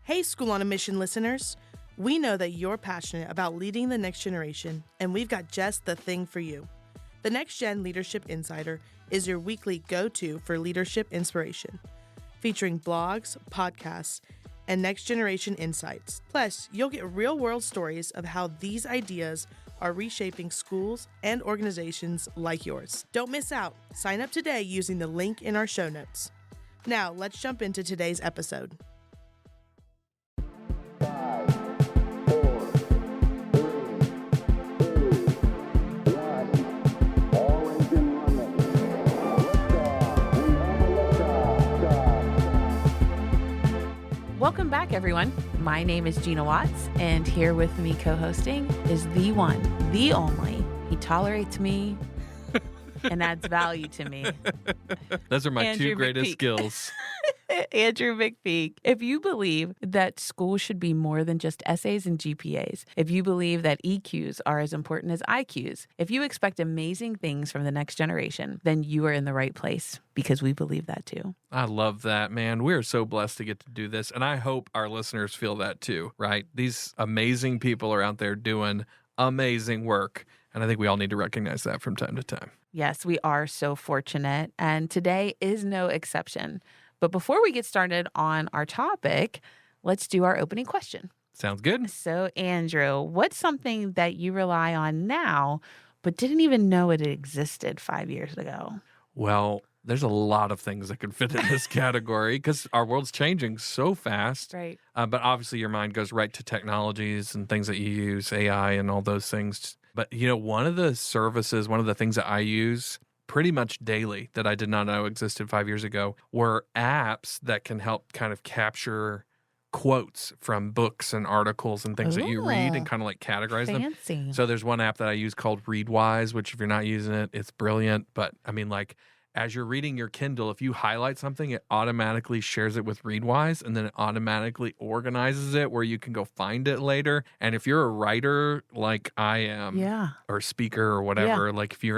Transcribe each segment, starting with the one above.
Hey, School on a Mission listeners. We know that you're passionate about leading the next generation, and we've got just the thing for you. The Next Gen Leadership Insider is your weekly go-to for leadership inspiration, featuring blogs, podcasts, and next generation insights. Plus, you'll get real-world stories of how these ideas are reshaping schools and organizations like yours. Don't miss out. Sign up today using the link in our show notes. Now, let's jump into today's episode. Welcome back, everyone. My name is Gina Watts, and here with me co-hosting is the one, the only. He tolerates me and adds value to me. Those are my Andrew two greatest McPeak. skills. Andrew McPeak. If you believe that school should be more than just essays and GPAs, if you believe that EQs are as important as IQs, if you expect amazing things from the next generation, then you are in the right place, because we believe that too. I love that, man. We're so blessed to get to do this. And I hope our listeners feel that too, right? These amazing people are out there doing amazing work. And I think we all need to recognize that from time to time. Yes, we are so fortunate. And today is no exception. But before we get started on our topic, let's do our opening question. Sounds good. So, Andrew, what's something that you rely on now, but didn't even know it existed 5 years ago? Well, there's a lot of things that could fit in this category because our world's changing so fast. Right. But obviously your mind goes right to technologies and things that you use, AI and all those things. But, one of the things that I use pretty much daily that I did not know existed 5 years ago were apps that can help kind of capture quotes from books and articles and things that you read and kind of like categorize Fancy. them. So there's one app that I use called Readwise, which if you're not using it, it's brilliant. But I mean, like, as you're reading your Kindle, if you highlight something, it automatically shares it with Readwise, and then it automatically organizes it where you can go find it later. And if you're a writer like I am, or a speaker or whatever, like if you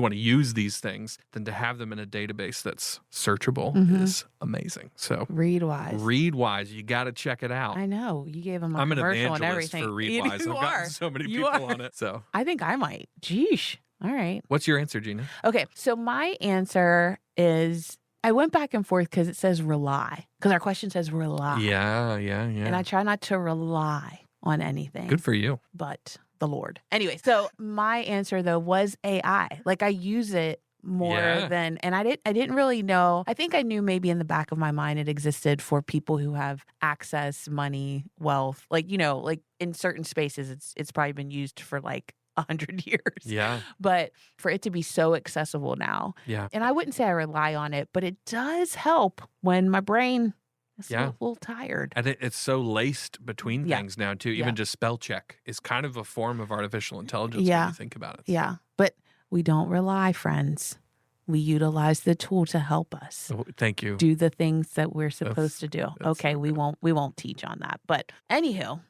want to use these things, then to have them in a database that's searchable is amazing. So Readwise, you got to check it out. I know. You gave them a I'm an commercial and evangelist everything. for Readwise. I've gotten so many people on it. So I think I might. Jeesh. All right. What's your answer, Gina? Okay. So my answer is, I went back and forth because it says rely, because our question says rely. Yeah. And I try not to rely on anything. Good for you. But the Lord. Anyway, so my answer though was AI. Like I use it more than, and I didn't really know. I think I knew maybe in the back of my mind it existed for people who have access, money, wealth. Like, like in certain spaces, it's probably been used for like 100 years. Yeah. But for it to be so accessible now. Yeah. And I wouldn't say I rely on it, but it does help when my brain is a little tired. And it's so laced between things now too. Even just spell check is kind of a form of artificial intelligence when you think about it. Yeah. But we don't rely, friends. We utilize the tool to help us. Oh, thank you. Do the things that we're supposed to do. Okay, we won't teach on that. But anywho,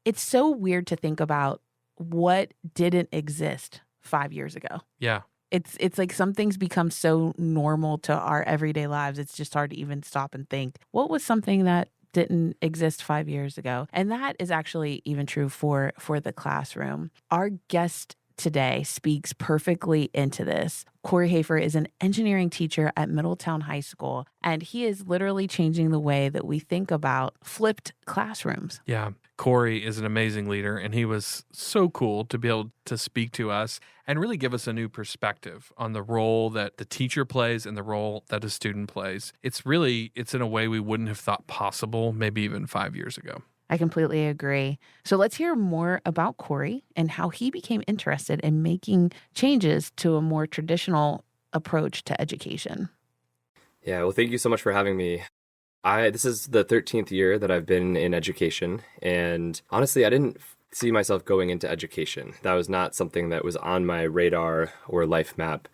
it's so weird to think about what didn't exist 5 years ago. Yeah. It's like some things become so normal to our everyday lives. It's just hard to even stop and think, what was something that didn't exist 5 years ago? And that is actually even true for the classroom. Our guest today speaks perfectly into this. Cory Hafer is an engineering teacher at Middletown High School, and he is literally changing the way that we think about flipped classrooms. Yeah. Cory is an amazing leader, and he was so cool to be able to speak to us and really give us a new perspective on the role that the teacher plays and the role that a student plays. It's in a way we wouldn't have thought possible maybe even 5 years ago. I completely agree. So let's hear more about Cory and how he became interested in making changes to a more traditional approach to education. Yeah, well, thank you so much for having me. This is the 13th year that I've been in education, and honestly, I didn't see myself going into education. That was not something that was on my radar or life map.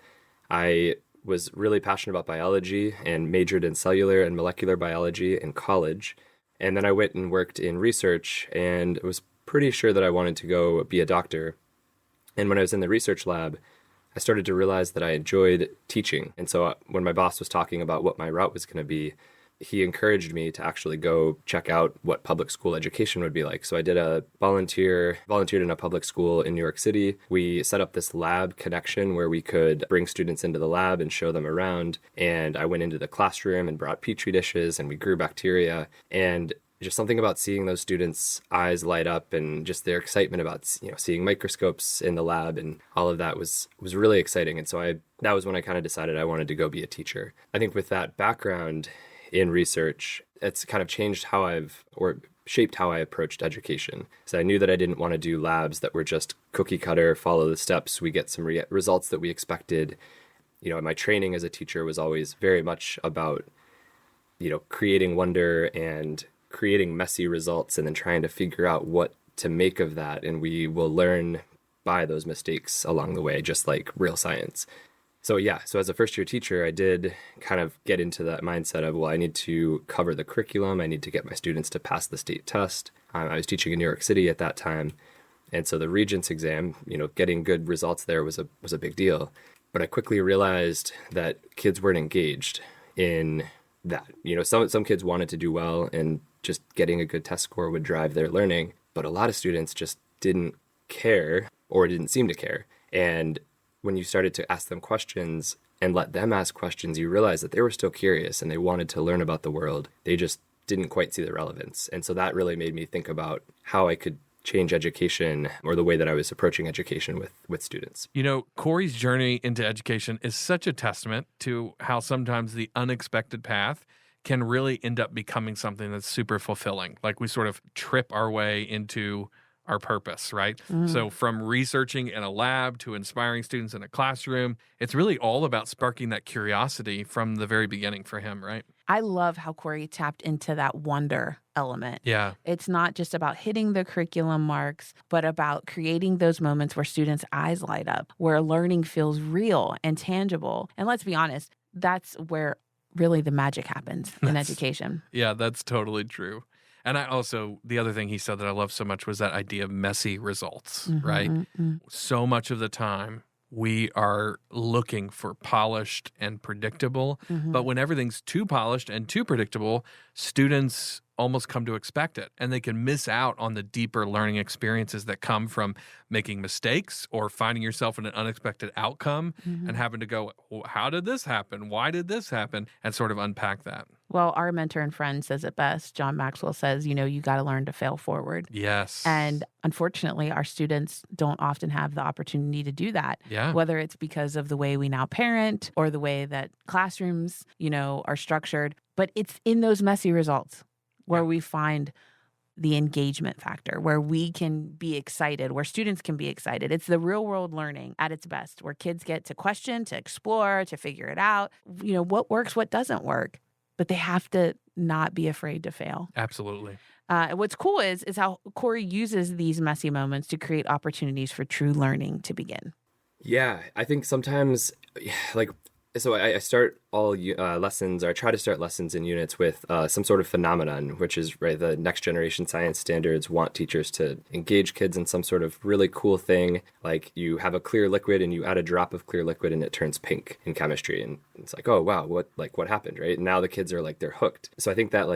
I was really passionate about biology and majored in cellular and molecular biology in college. And then I went and worked in research and was pretty sure that I wanted to go be a doctor. And when I was in the research lab, I started to realize that I enjoyed teaching. And so when my boss was talking about what my route was going to be, he encouraged me to actually go check out what public school education would be like. So I did a volunteered in a public school in New York City. We set up this lab connection where we could bring students into the lab and show them around. And I went into the classroom and brought petri dishes, and we grew bacteria. And just something about seeing those students' eyes light up and just their excitement about, seeing microscopes in the lab and all of that was really exciting. And so that was when I kind of decided I wanted to go be a teacher. I think with that background in research, it's kind of changed shaped how I approached education. So I knew that I didn't want to do labs that were just cookie cutter, follow the steps, we get some results that we expected. My training as a teacher was always very much about, creating wonder and creating messy results and then trying to figure out what to make of that. And we will learn by those mistakes along the way, just like real science. So as a first year teacher, I did kind of get into that mindset of, well, I need to cover the curriculum. I need to get my students to pass the state test. I was teaching in New York City at that time. And so the Regents exam, getting good results there was a big deal. But I quickly realized that kids weren't engaged in that. Some kids wanted to do well and just getting a good test score would drive their learning. But a lot of students just didn't care or didn't seem to care. And when you started to ask them questions and let them ask questions, you realize that they were still curious and they wanted to learn about the world. They just didn't quite see the relevance. And so that really made me think about how I could change education or the way that I was approaching education with students. Cory's journey into education is such a testament to how sometimes the unexpected path can really end up becoming something that's super fulfilling. Like we sort of trip our way into our purpose, right? So from researching in a lab to inspiring students in a classroom, it's really all about sparking that curiosity from the very beginning for him, right? I love how Cory tapped into that wonder element. Yeah. It's not just about hitting the curriculum marks, but about creating those moments where students' eyes light up, where learning feels real and tangible. And let's be honest, that's where really the magic happens in education. Yeah, that's totally true. And the other thing he said that I love so much was that idea of messy results, right? So much of the time we are looking for polished and predictable, but when everything's too polished and too predictable, students almost come to expect it, and they can miss out on the deeper learning experiences that come from making mistakes or finding yourself in an unexpected outcome and having to go, well, how did this happen? Why did this happen? And sort of unpack that. Well, our mentor and friend says it best. John Maxwell says, you got to learn to fail forward. Yes. And unfortunately, our students don't often have the opportunity to do that. Yeah. Whether it's because of the way we now parent or the way that classrooms, are structured. But it's in those messy results where we find the engagement factor, where we can be excited, where students can be excited. It's the real world learning at its best, where kids get to question, to explore, to figure it out, what works, what doesn't work. But they have to not be afraid to fail. Absolutely. What's cool is how Cory uses these messy moments to create opportunities for true learning to begin. Yeah, I think sometimes, so I start all lessons, or I try to start lessons in units with some sort of phenomenon, which is, right, the next generation science standards want teachers to engage kids in some sort of really cool thing. Like you have a clear liquid and you add a drop of clear liquid and it turns pink in chemistry. And it's like, oh, wow, what happened, right? And now the kids are they're hooked. So I think that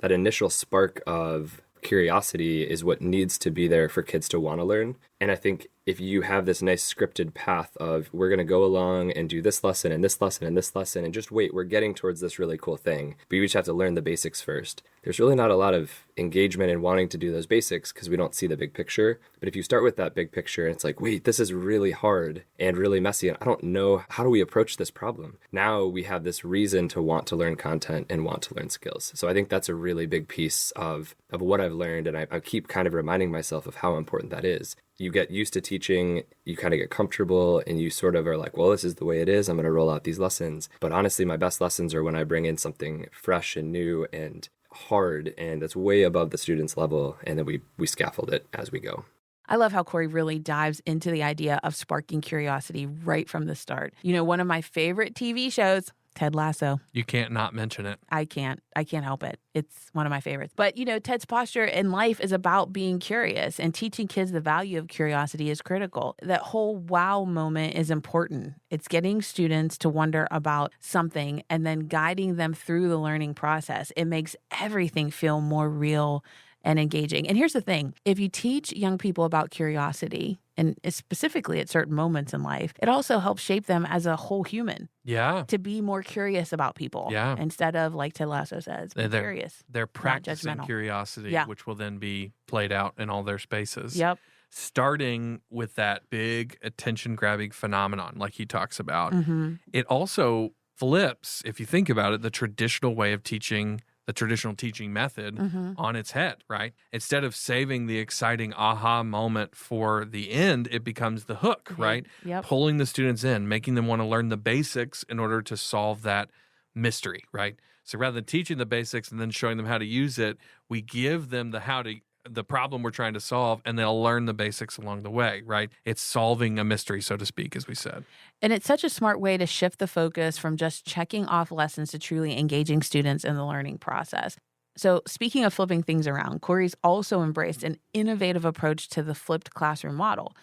that initial spark of curiosity is what needs to be there for kids to want to learn. And I think if you have this nice scripted path of we're going to go along and do this lesson and this lesson and this lesson and just wait, we're getting towards this really cool thing, but you just have to learn the basics first. There's really not a lot of engagement in wanting to do those basics because we don't see the big picture. But if you start with that big picture and it's like, wait, this is really hard and really messy and I don't know, how do we approach this problem? Now we have this reason to want to learn content and want to learn skills. So I think that's a really big piece of what I've learned, and I keep kind of reminding myself of how important that is. You get used to teaching, you kind of get comfortable, and you sort of are like, well, this is the way it is. I'm going to roll out these lessons. But honestly, my best lessons are when I bring in something fresh and new and hard, and that's way above the student's level, and then we scaffold it as we go. I love how Cory really dives into the idea of sparking curiosity right from the start. One of my favorite TV shows Ted Lasso. You can't not mention it. I can't help it. It's one of my favorites. But, Ted's posture in life is about being curious, and teaching kids the value of curiosity is critical. That whole wow moment is important. It's getting students to wonder about something and then guiding them through the learning process. It makes everything feel more real and engaging. And here's the thing. If you teach young people about curiosity, and specifically at certain moments in life, it also helps shape them as a whole human. Yeah. To be more curious about people. Yeah. Instead of, like Ted Lasso says, be curious. They're practicing judgmental. curiosity, which will then be played out in all their spaces. Yep. Starting with that big attention-grabbing phenomenon like he talks about. Mm-hmm. It also flips, if you think about it, the traditional way of teaching, the traditional teaching method on its head, right? Instead of saving the exciting aha moment for the end, it becomes the hook, right? Yep. Pulling the students in, making them want to learn the basics in order to solve that mystery, right? So rather than teaching the basics and then showing them how to use it, we give them the problem we're trying to solve, and they'll learn the basics along the way, right? It's solving a mystery, so to speak, as we said. And it's such a smart way to shift the focus from just checking off lessons to truly engaging students in the learning process. So speaking of flipping things around, Cory's also embraced an innovative approach to the flipped classroom model.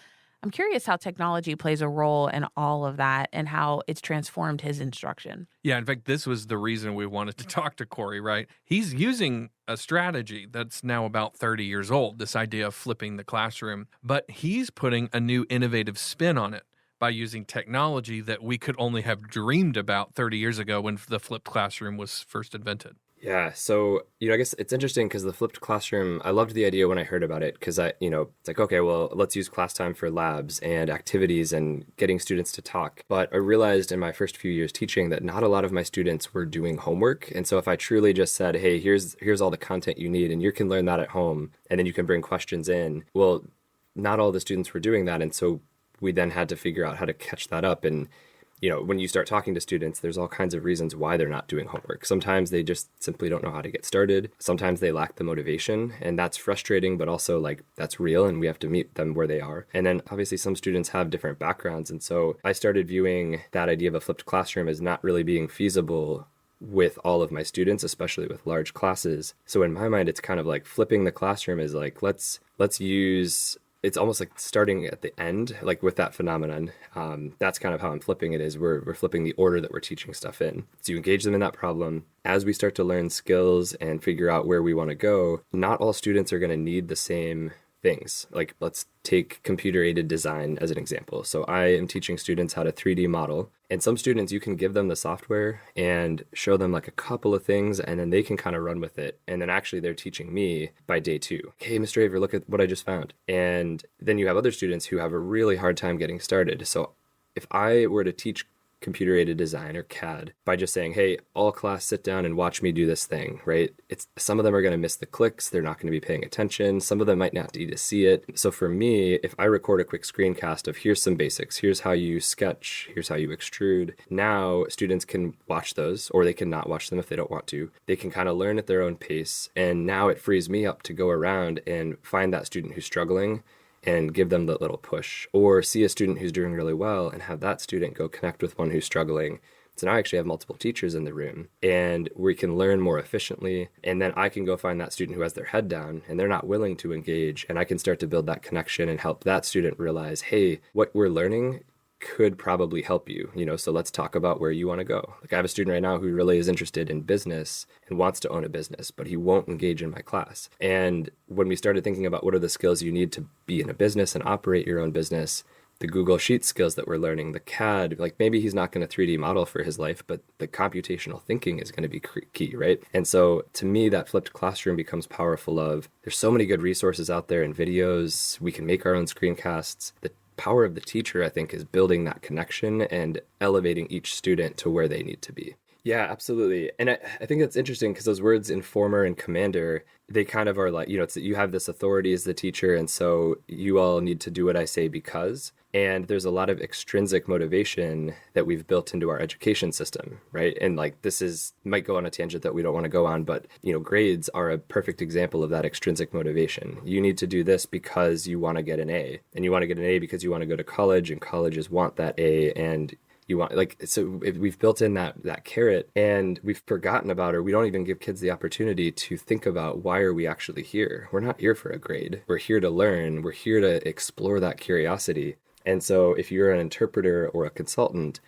I'm curious how technology plays a role in all of that and how it's transformed his instruction. Yeah, in fact, this was the reason we wanted to talk to Cory, right? He's using a strategy that's now about 30 years old, this idea of flipping the classroom, but he's putting a new innovative spin on it by using technology that we could only have dreamed about 30 years ago when the flipped classroom was first invented. Yeah. So, I guess it's interesting because the flipped classroom, I loved the idea when I heard about it because it's like, okay, well, let's use class time for labs and activities and getting students to talk. But I realized in my first few years teaching that not a lot of my students were doing homework. And so if I truly just said, hey, here's all the content you need and you can learn that at home and then you can bring questions in, well, not all the students were doing that. And so we then had to figure out how to catch that up. And when you start talking to students, there's all kinds of reasons why they're not doing homework. Sometimes they just simply don't know how to get started. Sometimes they lack the motivation, and that's frustrating, but also that's real, and we have to meet them where they are. And then obviously some students have different backgrounds. And so I started viewing that idea of a flipped classroom as not really being feasible with all of my students, especially with large classes. So in my mind, it's kind of like flipping the classroom is let's use... It's almost like starting at the end, like with that phenomenon. That's kind of how I'm flipping it is we're flipping the order that we're teaching stuff in. So you engage them in that problem. As we start to learn skills and figure out where we want to go, not all students are going to need the same things. Like let's take computer-aided design as an example. So I am teaching students how to 3D model. And some students, you can give them the software and show them a couple of things, and then they can kind of run with it. And then actually they're teaching me by day 2. Hey, Mr. Hafer, look at what I just found. And then you have other students who have a really hard time getting started. So if I were to teach computer-aided design or CAD by just saying, hey, all class sit down and watch me do this thing, right? Some of them are going to miss the clicks. They're not going to be paying attention. Some of them might not need to see it. So for me, if I record a quick screencast of here's some basics, here's how you sketch, here's how you extrude, now students can watch those, or they can not watch them if they don't want to. They can kind of learn at their own pace. And now it frees me up to go around and find that student who's struggling and give them the little push, or see a student who's doing really well and have that student go connect with one who's struggling. So now I actually have multiple teachers in the room and we can learn more efficiently. And then I can go find that student who has their head down and they're not willing to engage. And I can start to build that connection and help that student realize, hey, what we're learning could probably help you, so let's talk about where you want to go. I have a student right now who really is interested in business and wants to own a business, but he won't engage in my class. And when we started thinking about what are the skills you need to be in a business and operate your own business, the Google Sheets skills that we're learning, the CAD, maybe he's not going to 3D model for his life, but the computational thinking is going to be key, right? And so to me, that flipped classroom becomes powerful of, there's so many good resources out there and videos, we can make our own screencasts. The power of the teacher, I think, is building that connection and elevating each student to where they need to be. Yeah, absolutely. And I think that's interesting because those words informer and commander, they kind of are it's that you have this authority as the teacher, and so you all need to do what I say because. And there's a lot of extrinsic motivation that we've built into our education system, right? And this might go on a tangent that we don't want to go on, but grades are a perfect example of that extrinsic motivation. You need to do this because you want to get an A, and you want to get an A because you want to go to college, and colleges want that A, and You want, like, so if we've built in that carrot, and we've forgotten about, or we don't even give kids the opportunity to think about, why are we actually here? We're not here for a grade. We're here to learn. We're here to explore that curiosity. And so if you're an interpreter or a consultant,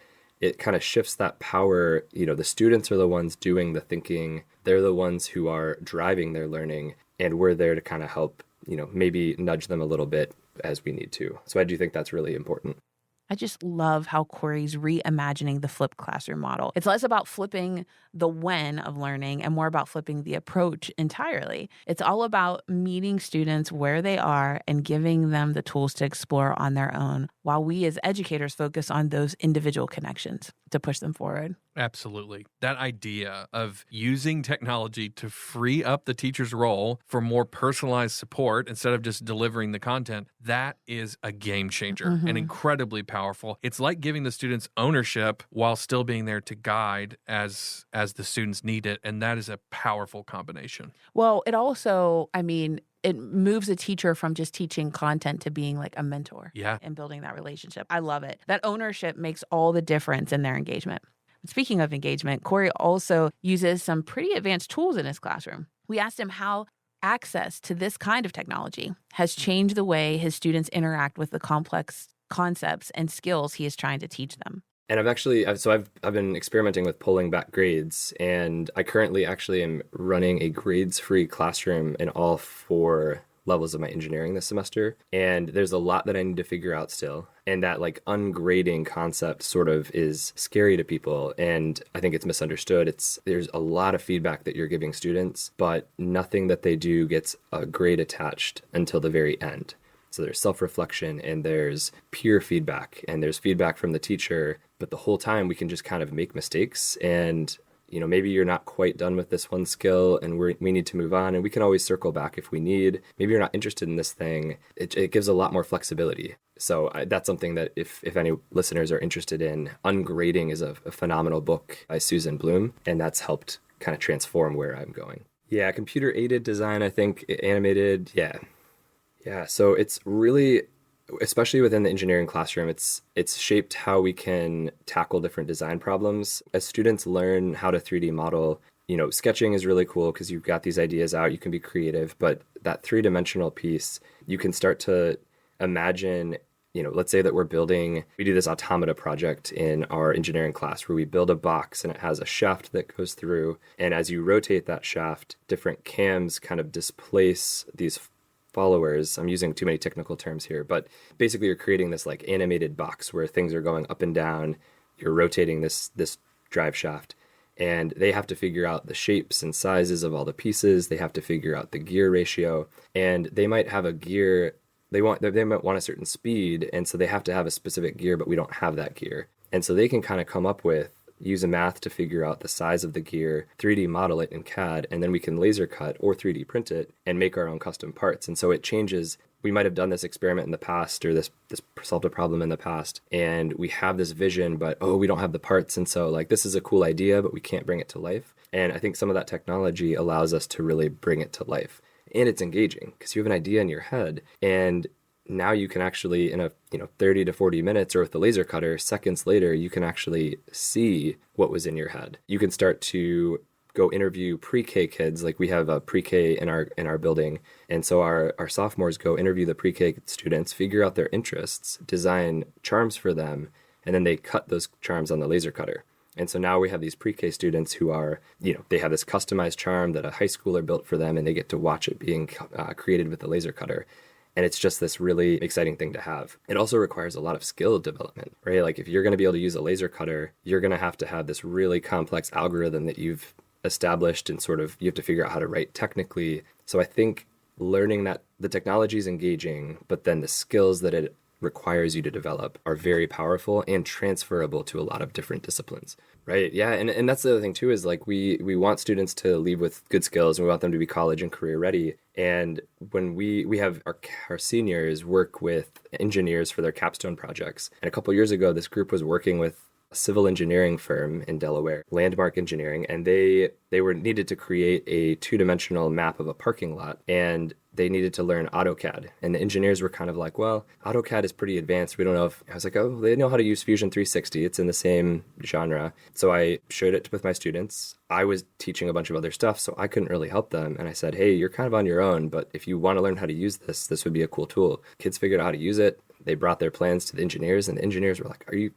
it kind of shifts that power. The students are the ones doing the thinking. They're the ones who are driving their learning, and we're there to kind of help, maybe nudge them a little bit as we need to. So I do think that's really important. I just love how Cory's reimagining the flipped classroom model. It's less about flipping the when of learning and more about flipping the approach entirely. It's all about meeting students where they are and giving them the tools to explore on their own, while we as educators focus on those individual connections to push them forward. Absolutely. That idea of using technology to free up the teacher's role for more personalized support instead of just delivering the content, that is a game changer and incredibly powerful. It's like giving the students ownership while still being there to guide as the students need it. And that is a powerful combination. Well, it also, it moves a teacher from just teaching content to being like a mentor. Yeah. And building that relationship. I love it. That ownership makes all the difference in their engagement. Speaking of engagement, Cory also uses some pretty advanced tools in his classroom. We asked him how access to this kind of technology has changed the way his students interact with the complex concepts and skills he is trying to teach them. And I've been experimenting with pulling back grades, and I currently actually am running a grades-free classroom in all 4 levels of my engineering this semester. And there's a lot that I need to figure out still. And that like ungrading concept sort of is scary to people. And I think it's misunderstood. There's a lot of feedback that you're giving students, but nothing that they do gets a grade attached until the very end. So there's self-reflection, and there's peer feedback, and there's feedback from the teacher. But the whole time we can just kind of make mistakes, and maybe you're not quite done with this one skill and we need to move on, and we can always circle back if we need. Maybe you're not interested in this thing. It gives a lot more flexibility. So that's something that if any listeners are interested in, Ungrading is a phenomenal book by Susan Bloom, and that's helped kind of transform where I'm going. Yeah, computer-aided design, I think, animated, yeah. So it's really, especially within the engineering classroom, it's shaped how we can tackle different design problems. As students learn how to 3D model, sketching is really cool because you've got these ideas out, you can be creative, but that 3-dimensional piece, you can start to imagine, let's say that we do this automata project in our engineering class where we build a box and it has a shaft that goes through. And as you rotate that shaft, different cams kind of displace these followers. I'm using too many technical terms here, but basically you're creating this like animated box where things are going up and down. You're rotating this drive shaft, and they have to figure out the shapes and sizes of all the pieces. They have to figure out the gear ratio, and they might have a gear. They might want a certain speed, and so they have to have a specific gear, but we don't have that gear. And so they can kind of come up with, use a math to figure out the size of the gear, 3D model it in CAD, and then we can laser cut or 3D print it and make our own custom parts. And so it changes. We might have done this experiment in the past, or this solved a problem in the past, and we have this vision, but we don't have the parts. And so like, this is a cool idea, but we can't bring it to life. And I think some of that technology allows us to really bring it to life. And it's engaging because you have an idea in your head, and now you can actually, in a 30 to 40 minutes, or with the laser cutter, seconds later, you can actually see what was in your head. You can start to go interview pre-K kids. Like we have a pre-K in our building, and so our sophomores go interview the pre-K students, figure out their interests, design charms for them, and then they cut those charms on the laser cutter. And so now we have these pre-K students who are, they have this customized charm that a high schooler built for them, and they get to watch it being created with the laser cutter. And it's just this really exciting thing to have. It also requires a lot of skill development, right? Like if you're going to be able to use a laser cutter, you're going to have this really complex algorithm that you've established, and sort of you have to figure out how to write technically. So I think learning that the technology is engaging, but then the skills that it requires you to develop are very powerful and transferable to a lot of different disciplines, right? Yeah, and that's the other thing too, is like we want students to leave with good skills, and we want them to be college and career ready. And when we have our seniors work with engineers for their capstone projects, and a couple of years ago, this group was working with civil engineering firm in Delaware, Landmark Engineering, and they were needed to create a two-dimensional map of a parking lot, and they needed to learn AutoCAD. And the engineers were kind of like, well, AutoCAD is pretty advanced. We don't know if... I was like, oh, they know how to use Fusion 360. It's in the same genre. So I shared it with my students. I was teaching a bunch of other stuff, so I couldn't really help them. And I said, hey, you're kind of on your own, but if you want to learn how to use this, this would be a cool tool. Kids figured out how to use it. They brought their plans to the engineers, and the engineers were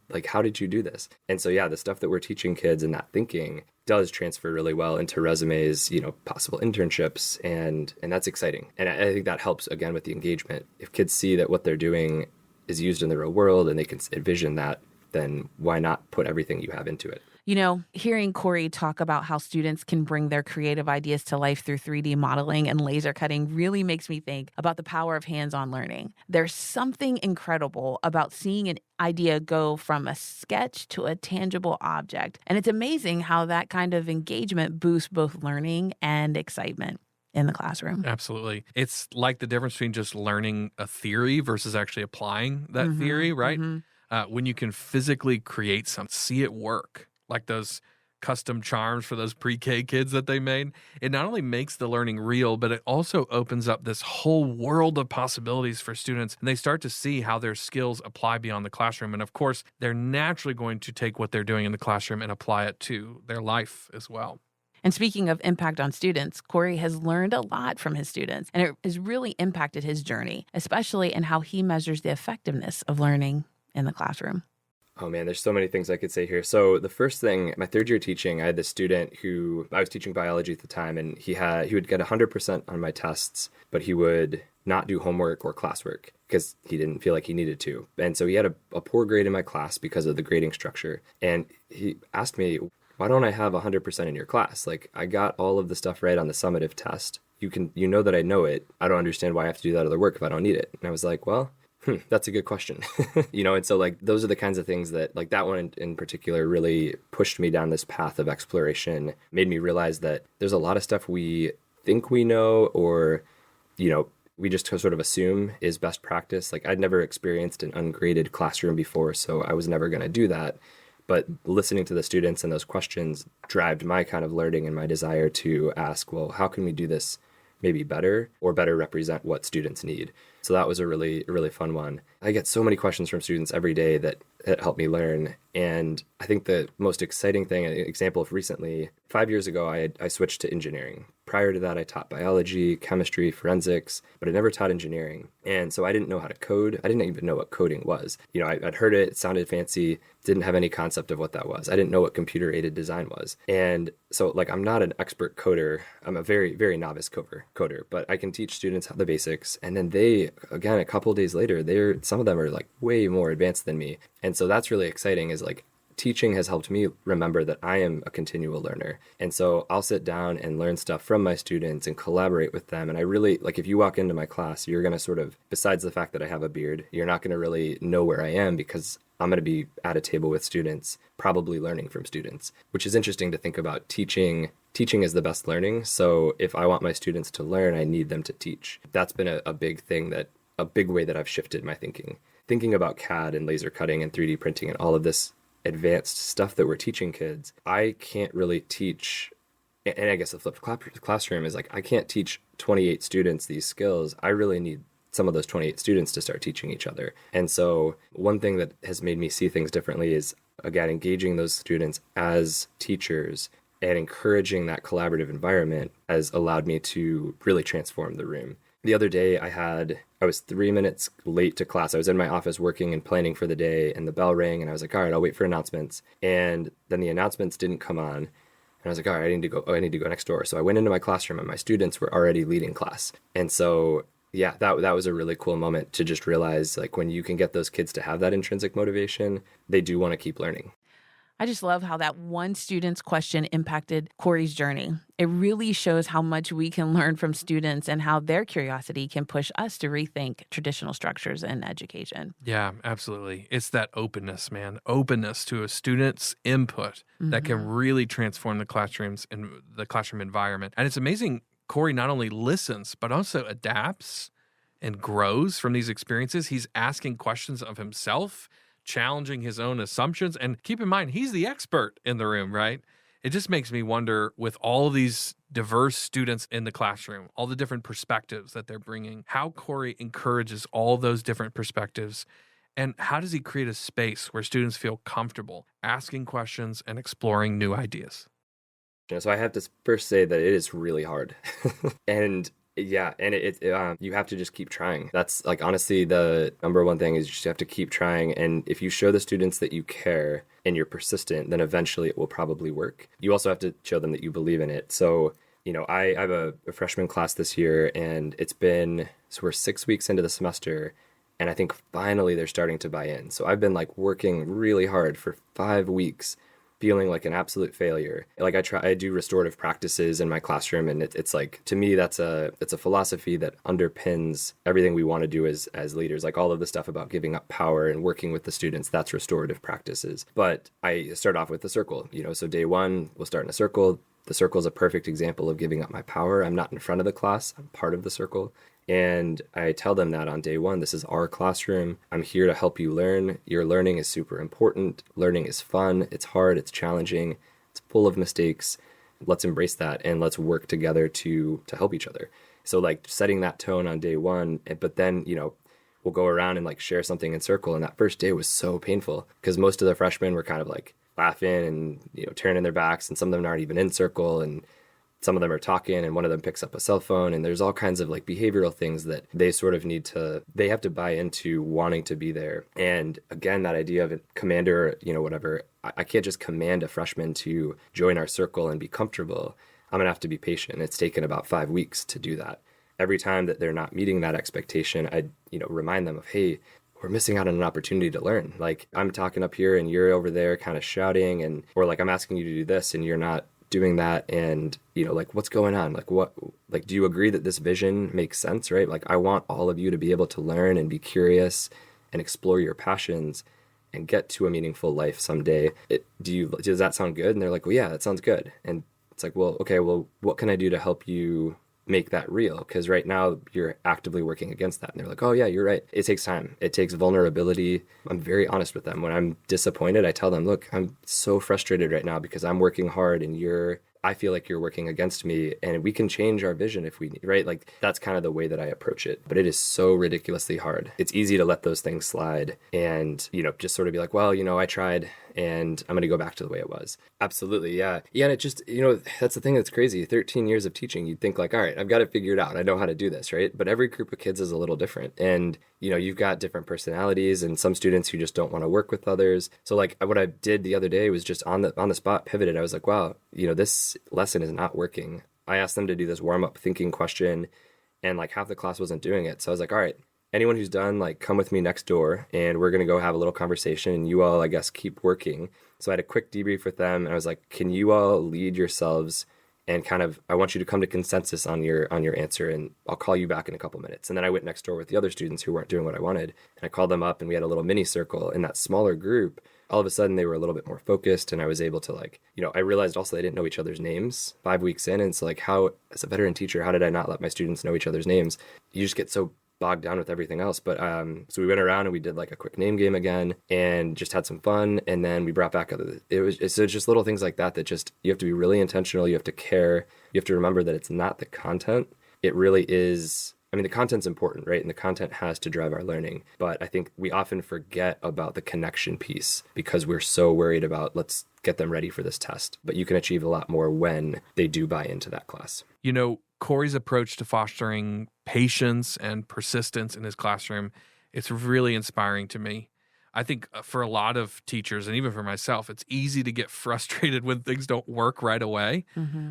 like, how did you do this? And so, yeah, the stuff that we're teaching kids and that thinking does transfer really well into resumes, possible internships, and that's exciting. And I think that helps, again, with the engagement. If kids see that what they're doing is used in the real world and they can envision that, then why not put everything you have into it? Hearing Cory talk about how students can bring their creative ideas to life through 3D modeling and laser cutting really makes me think about the power of hands-on learning. There's something incredible about seeing an idea go from a sketch to a tangible object. And it's amazing how that kind of engagement boosts both learning and excitement in the classroom. Absolutely. It's like the difference between just learning a theory versus actually applying that theory, right? When you can physically create something, see it work, like those custom charms for those pre-K kids that they made. It not only makes the learning real, but it also opens up this whole world of possibilities for students. And they start to see how their skills apply beyond the classroom. And of course, they're naturally going to take what they're doing in the classroom and apply it to their life as well. And speaking of impact on students, Cory has learned a lot from his students, and it has really impacted his journey, especially in how he measures the effectiveness of learning in the classroom. Oh man, there's so many things I could say here. So the first thing, my third year teaching, I had this student who, I was teaching biology at the time, and he would get 100% on my tests, but he would not do homework or classwork because he didn't feel like he needed to. And so he had a poor grade in my class because of the grading structure. And he asked me, why don't I have 100% in your class? Like, I got all of the stuff right on the summative test. You know that I know it. I don't understand why I have to do that other work if I don't need it. And I was like, well, that's a good question. And so like those are the kinds of things that, like, that one in particular really pushed me down this path of exploration, made me realize that there's a lot of stuff we think we know, or, we just sort of assume is best practice. Like, I'd never experienced an ungraded classroom before, so I was never going to do that. But listening to the students and those questions drives my kind of learning and my desire to ask, well, how can we do this maybe better, or better represent what students need? So that was a really, really fun one. I get so many questions from students every day that help me learn. And I think the most exciting thing, an example of recently, 5 years ago, I switched to engineering. Prior to that, I taught biology, chemistry, forensics, but I never taught engineering. And so I didn't know how to code. I didn't even know what coding was. I'd heard it, it sounded fancy, didn't have any concept of what that was. I didn't know what computer-aided design was. And so, like, I'm not an expert coder. I'm a very, very novice coder, but I can teach students the basics. And then they, again, a couple of days later, some of them are like way more advanced than me. And so that's really exciting, is like, teaching has helped me remember that I am a continual learner. And so I'll sit down and learn stuff from my students and collaborate with them. And I really, like, if you walk into my class, you're going to sort of, besides the fact that I have a beard, you're not going to really know where I am, because I'm going to be at a table with students, probably learning from students, which is interesting to think about. Teaching is the best learning. So if I want my students to learn, I need them to teach. That's been a big thing, a big way that I've shifted my thinking about CAD and laser cutting and 3D printing and all of this advanced stuff that we're teaching kids. I can't really teach, and I guess the flipped classroom is like, I can't teach 28 students these skills. I really need some of those 28 students to start teaching each other. And so one thing that has made me see things differently is, again, engaging those students as teachers and encouraging that collaborative environment has allowed me to really transform the room. The other day I was 3 minutes late to class. I was in my office working and planning for the day, and the bell rang, and I was like, all right, I'll wait for announcements. And then the announcements didn't come on. And I was like, all right, I need to go next door. So I went into my classroom, and my students were already leading class. And so, yeah, that was a really cool moment to just realize, like, when you can get those kids to have that intrinsic motivation, they do want to keep learning. I just love how that one student's question impacted Cory's journey. It really shows how much we can learn from students and how their curiosity can push us to rethink traditional structures in education. Yeah, absolutely. It's that openness, man. Openness to a student's input that can really transform the classrooms and the classroom environment. And it's amazing, Cory not only listens, but also adapts and grows from these experiences. He's asking questions of himself, challenging his own assumptions. And keep in mind, he's the expert in the room, right? It just makes me wonder, with all these diverse students in the classroom, all the different perspectives that they're bringing, how Cory encourages all those different perspectives. And how does he create a space where students feel comfortable asking questions and exploring new ideas? So I have to first say that it is really hard. And yeah, and you have to just keep trying. That's like, honestly, the number one thing is you just have to keep trying. And if you show the students that you care and you're persistent, then eventually it will probably work. You also have to show them that you believe in it. So, I have a freshman class this year, and so we're 6 weeks into the semester, and I think finally they're starting to buy in. So I've been like working really hard for 5 weeks, feeling like an absolute failure. Like I do restorative practices in my classroom, and it's like, to me, it's a philosophy that underpins everything we want to do as leaders. Like all of the stuff about giving up power and working with the students, that's restorative practices. But I start off with the circle, so day one, we'll start in a circle. The circle is a perfect example of giving up my power. I'm not in front of the class, I'm part of the circle. And I tell them that on day one, this is our classroom. I'm here to help you learn. Your learning is super important. Learning is fun. It's hard. It's challenging. It's full of mistakes. Let's embrace that, and let's work together to help each other. So like setting that tone on day one, but then, we'll go around and like share something in circle. And that first day was so painful because most of the freshmen were kind of like laughing and, turning their backs, and some of them aren't even in circle, and some of them are talking, and one of them picks up a cell phone, and there's all kinds of like behavioral things that they sort of they have to buy into wanting to be there. And again, that idea of a commander, whatever, I can't just command a freshman to join our circle and be comfortable. I'm gonna have to be patient. It's taken about 5 weeks to do that. Every time that they're not meeting that expectation, I, remind them of, hey, we're missing out on an opportunity to learn. Like I'm talking up here and you're over there kind of shouting, or like I'm asking you to do this and you're not doing that, and like what's going on, do you agree that this vision makes sense, right? Like I want all of you to be able to learn and be curious and explore your passions and get to a meaningful life someday. Does that sound good? And they're like, well, yeah, that sounds good. And it's like, well, okay, well, what can I do to help you make that real? Because right now you're actively working against that. And they're like, oh yeah, you're right. It takes time. It takes vulnerability. I'm very honest with them. When I'm disappointed, I tell them, look, I'm so frustrated right now because I'm working hard and I feel like you're working against me, and we can change our vision if we need, right? Like that's kind of the way that I approach it. But it is so ridiculously hard. It's easy to let those things slide and, just sort of be like, well, I tried and I'm going to go back to the way it was. Absolutely. Yeah. Yeah. And it just, that's the thing that's crazy. 13 years of teaching, you'd think like, all right, I've got it figured out. I know how to do this, right? But every group of kids is a little different. And, you've got different personalities and some students who just don't want to work with others. So like what I did the other day was just on the spot pivoted. I was like, wow, this lesson is not working. I asked them to do this warm-up thinking question, and like half the class wasn't doing it. So I was like, all right, anyone who's done, like come with me next door and we're going to go have a little conversation, and you all, I guess, keep working. So I had a quick debrief with them, and I was like, can you all lead yourselves and kind of, I want you to come to consensus on your answer, and I'll call you back in a couple minutes. And then I went next door with the other students who weren't doing what I wanted, and I called them up, and we had a little mini circle in that smaller group. All of a sudden they were a little bit more focused, and I was able to I realized also they didn't know each other's names 5 weeks in. And it's like, how, as a veteran teacher, how did I not let my students know each other's names? You just get so bogged down with everything else. But so we went around and we did like a quick name game again and just had some fun. And then we brought back it's just little things like that just, you have to be really intentional. You have to care. You have to remember that it's not the content. It really is. I mean, the content's important, right? And the content has to drive our learning. But I think we often forget about the connection piece because we're so worried about, let's get them ready for this test. But you can achieve a lot more when they do buy into that class. Cory's approach to fostering patience and persistence in his classroom, it's really inspiring to me. I think for a lot of teachers, and even for myself, it's easy to get frustrated when things don't work right away,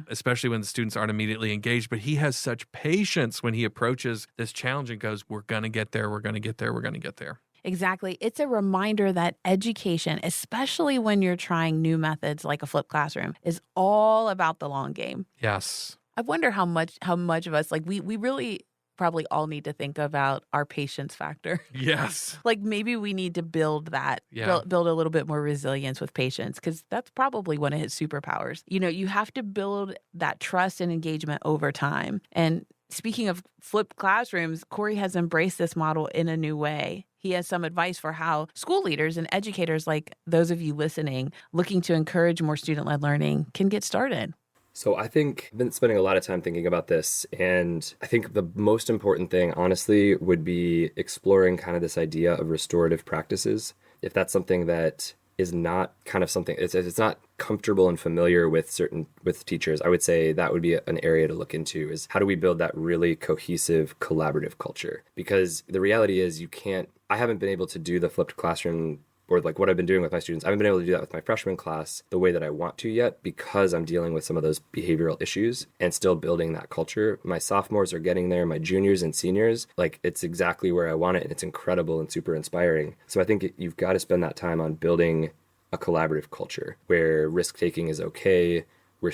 especially when the students aren't immediately engaged. But he has such patience when he approaches this challenge and goes, we're going to get there, we're going to get there, we're going to get there. Exactly. It's a reminder that education, especially when you're trying new methods like a flipped classroom, is all about the long game. Yes. I wonder how much of us, we really probably all need to think about our patience factor. Yes. Maybe we need to build that, build a little bit more resilience with patience, because that's probably one of his superpowers. You have to build that trust and engagement over time. And speaking of flipped classrooms, Cory has embraced this model in a new way. he has some advice for how school leaders and educators like those of you listening, looking to encourage more student-led learning, can get started. So I think I've been spending a lot of time thinking about this, and I think the most important thing, honestly, would be exploring kind of this idea of restorative practices. If that's something that is not kind of something, it's not comfortable and familiar with teachers, I would say that would be an area to look into, is how do we build that really cohesive, collaborative culture? Because the reality is I haven't been able to do the flipped classroom or like what I've been doing with my students. I haven't been able to do that with my freshman class the way that I want to yet, because I'm dealing with some of those behavioral issues and still building that culture. My sophomores are getting there, my juniors and seniors, like it's exactly where I want it, and it's incredible and super inspiring. So I think you've got to spend that time on building a collaborative culture where risk-taking is okay, where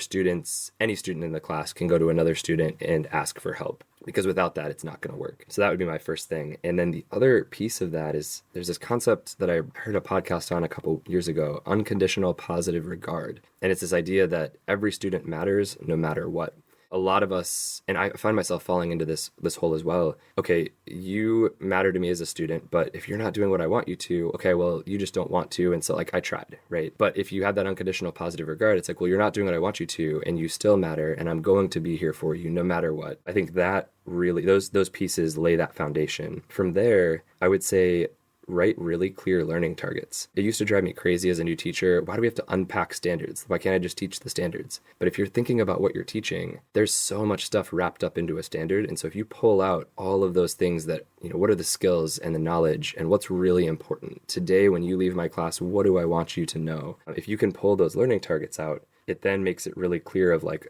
any student in the class can go to another student and ask for help. Because without that, it's not going to work. So that would be my first thing. And then the other piece of that is there's this concept that I heard a podcast on a couple years ago, unconditional positive regard. And it's this idea that every student matters no matter what. A lot of us, and I find myself falling into this hole as well. Okay, you matter to me as a student, but if you're not doing what I want you to, okay, well, you just don't want to. And so like I tried, right? But if you have that unconditional positive regard, it's like, well, you're not doing what I want you to, and you still matter, and I'm going to be here for you no matter what. I think that really, those pieces lay that foundation. From there, I would say, write really clear learning targets. It used to drive me crazy as a new teacher. Why do we have to unpack standards? Why can't I just teach the standards? But if you're thinking about what you're teaching, there's so much stuff wrapped up into a standard. And so if you pull out all of those things that, what are the skills and the knowledge and what's really important? Today, when you leave my class, what do I want you to know? If you can pull those learning targets out, it then makes it really clear of like,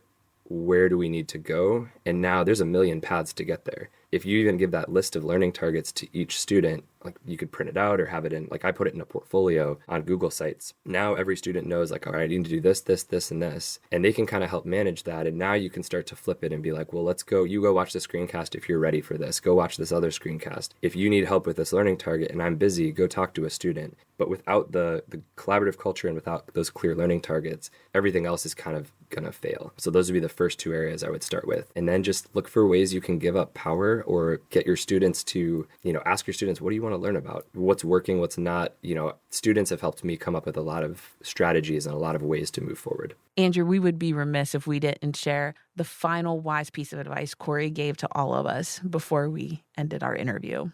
where do we need to go? And now there's a million paths to get there. If you even give that list of learning targets to each student, like you could print it out or have it in, like I put it in a portfolio on Google Sites. Now every student knows like, all right, I need to do this, this, this, and this. And they can kind of help manage that. And now you can start to flip it and be like, well, you go watch the screencast if you're ready for this. Go watch this other screencast. If you need help with this learning target and I'm busy, go talk to a student. But without the collaborative culture and without those clear learning targets, everything else is kind of going to fail. So those would be the first two areas I would start with. And then just look for ways you can give up power or get your students to, ask your students, what do you want to learn about? What's working, what's not? Students have helped me come up with a lot of strategies and a lot of ways to move forward. Andrew, we would be remiss if we didn't share the final wise piece of advice Cory gave to all of us before we ended our interview.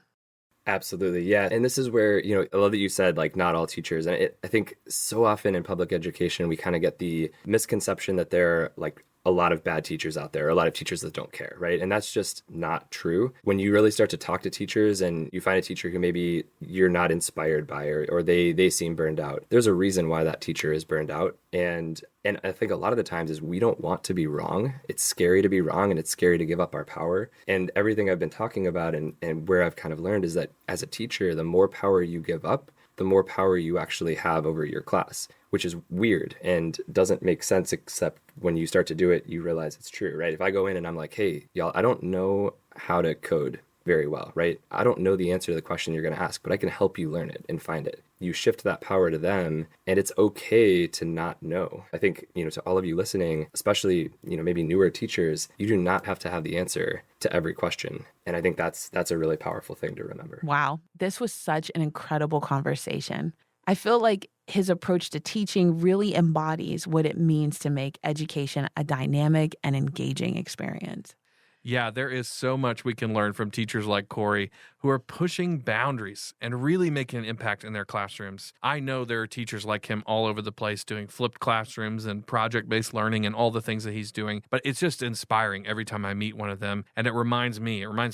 Absolutely. Yeah. And this is where, I love that you said like not all teachers. And I think so often in public education, we kind of get the misconception that there are like a lot of bad teachers out there, a lot of teachers that don't care, right? And that's just not true. When you really start to talk to teachers and you find a teacher who maybe you're not inspired by or they seem burned out, there's a reason why that teacher is burned out. And I think a lot of the times is we don't want to be wrong. It's scary to be wrong and it's scary to give up our power. And everything I've been talking about and where I've kind of learned is that as a teacher, the more power you give up, the more power you actually have over your class, which is weird and doesn't make sense, except when you start to do it, you realize it's true, right? If I go in and I'm like, hey, y'all, I don't know how to code very well, right? I don't know the answer to the question you're going to ask, but I can help you learn it and find it. You shift that power to them, and it's okay to not know. I think, to all of you listening, especially, maybe newer teachers, you do not have to have the answer to every question. And I think that's a really powerful thing to remember. Wow. This was such an incredible conversation. I feel like his approach to teaching really embodies what it means to make education a dynamic and engaging experience. Yeah, there is so much we can learn from teachers like Cory who are pushing boundaries and really making an impact in their classrooms. I know there are teachers like him all over the place doing flipped classrooms and project-based learning and all the things that he's doing, but it's just inspiring every time I meet one of them. And it reminds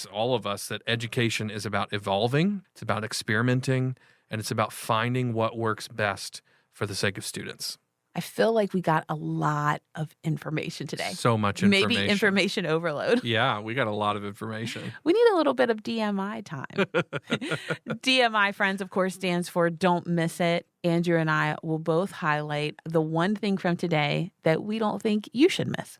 all of us that education is about evolving, it's about experimenting, and it's about finding what works best for the sake of students. I feel like we got a lot of information today. So much information. Maybe information overload. Yeah, we got a lot of information. We need a little bit of DMI time. DMI, friends, of course, stands for Don't Miss It. Andrew and I will both highlight the one thing from today that we don't think you should miss.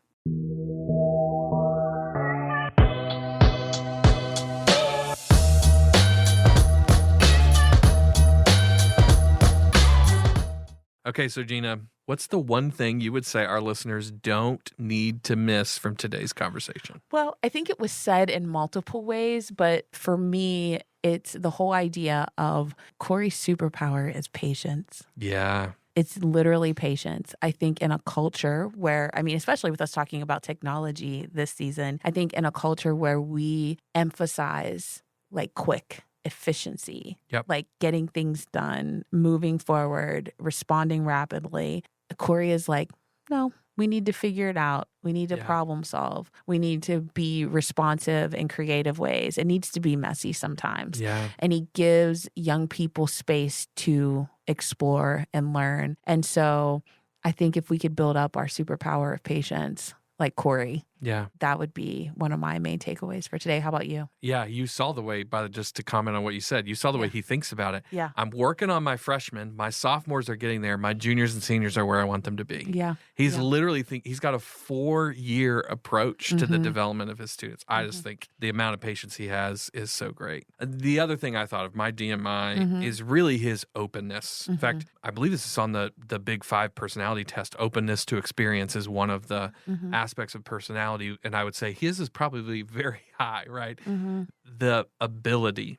Okay, so Gina, what's the one thing you would say our listeners don't need to miss from today's conversation? Well, I think it was said in multiple ways, but for me, It's the whole idea of Cory's superpower is patience. Yeah. It's literally patience. I think in a culture where, especially with us talking about technology this season, I think in a culture where we emphasize like quick efficiency, like getting things done, moving forward, responding rapidly, Cory is like, no, we need to figure it out. We need to problem solve. We need to be responsive in creative ways. It needs to be messy sometimes. Yeah. And he gives young people space to explore and learn. And so I think if we could build up our superpower of patience, like Cory, that would be one of my main takeaways for today. How about you? Yeah, you saw the way, just to comment on what you said, you saw the way he thinks about it. Yeah. I'm working on my freshmen. My sophomores are getting there. My juniors and seniors are where I want them to be. Yeah. He's literally he's got a 4-year approach to the development of his students. I just think the amount of patience he has is so great. The other thing I thought of, my DMI, is really his openness. In fact, I believe this is on the Big 5 personality test. Openness to experience is one of the aspects of personality. And I would say his is probably very high, right? The ability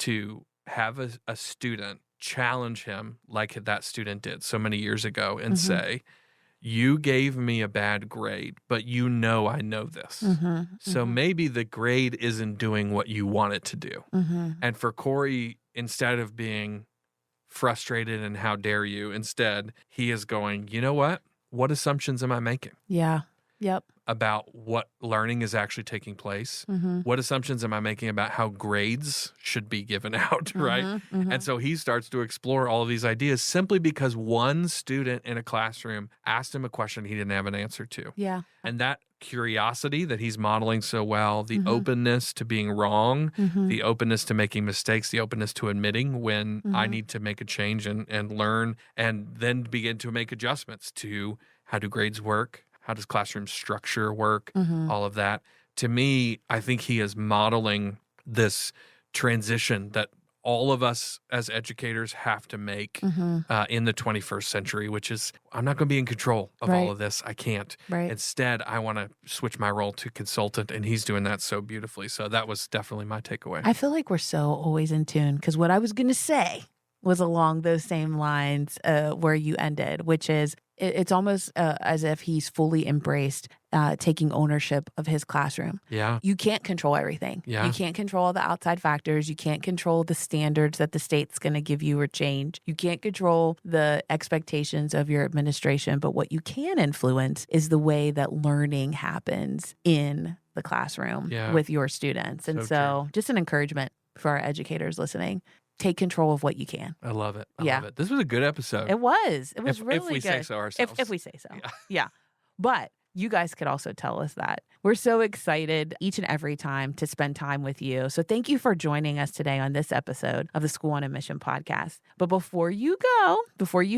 to have a student challenge him like that student did so many years ago and say, you gave me a bad grade, but I know this. So maybe the grade isn't doing what you want it to do. And for Cory, instead of being frustrated and how dare you, instead, he is going, you know what? What assumptions am I making? Yeah. Yep. About what learning is actually taking place. What assumptions am I making about how grades should be given out, right? And so he starts to explore all of these ideas simply because one student in a classroom asked him a question he didn't have an answer to. Yeah. And that curiosity that he's modeling so well, the openness to being wrong, the openness to making mistakes, the openness to admitting when I need to make a change and learn, and then begin to make adjustments to how do grades work? How does classroom structure work? All of that. To me, I think he is modeling this transition that all of us as educators have to make in the 21st century, which is, I'm not going to be in control of all of this. I can't. Instead, I want to switch my role to consultant, and he's doing that so beautifully. So that was definitely my takeaway. I feel like we're so always in tune, because what I was going to say was along those same lines where you ended, which is it's almost as if he's fully embraced taking ownership of his classroom. Yeah. You can't control everything. Yeah. You can't control all the outside factors. You can't control the standards that the state's going to give you or change. You can't control the expectations of your administration. But what you can influence is the way that learning happens in the classroom with your students. And so just an encouragement for our educators listening. Take control of what you can. I love it. I love it. This was a good episode. It was. It was really good. If we say so ourselves. If we say so. Yeah. But you guys could also tell us that. We're so excited each and every time to spend time with you. So thank you for joining us today on this episode of the School on a Mission podcast. But before you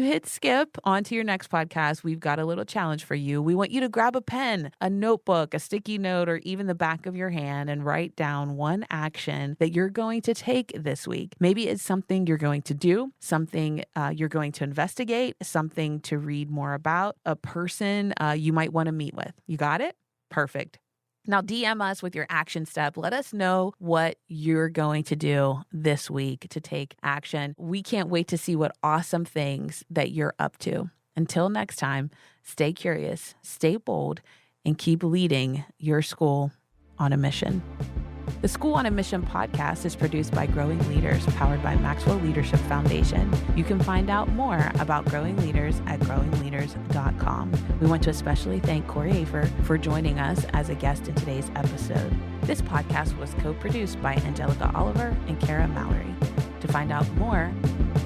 hit skip onto your next podcast, we've got a little challenge for you. We want you to grab a pen, a notebook, a sticky note, or even the back of your hand and write down one action that you're going to take this week. Maybe it's something you're going to do, something you're going to investigate, something to read more about, a person you might want to meet with. You got it? Perfect. Now DM us with your action step. Let us know what you're going to do this week to take action. We can't wait to see what awesome things that you're up to. Until next time, stay curious, stay bold, and keep leading your school on a mission. The School on a Mission podcast is produced by Growing Leaders, powered by Maxwell Leadership Foundation. You can find out more about Growing Leaders at growingleaders.com. We want to especially thank Cory Hafer for joining us as a guest in today's episode. This podcast was co-produced by Angelica Oliver and Kara Mallory. To find out more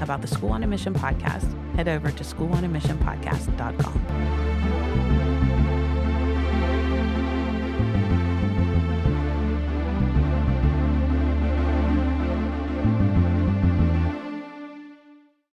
about the School on a Mission podcast, head over to schoolonamissionpodcast.com.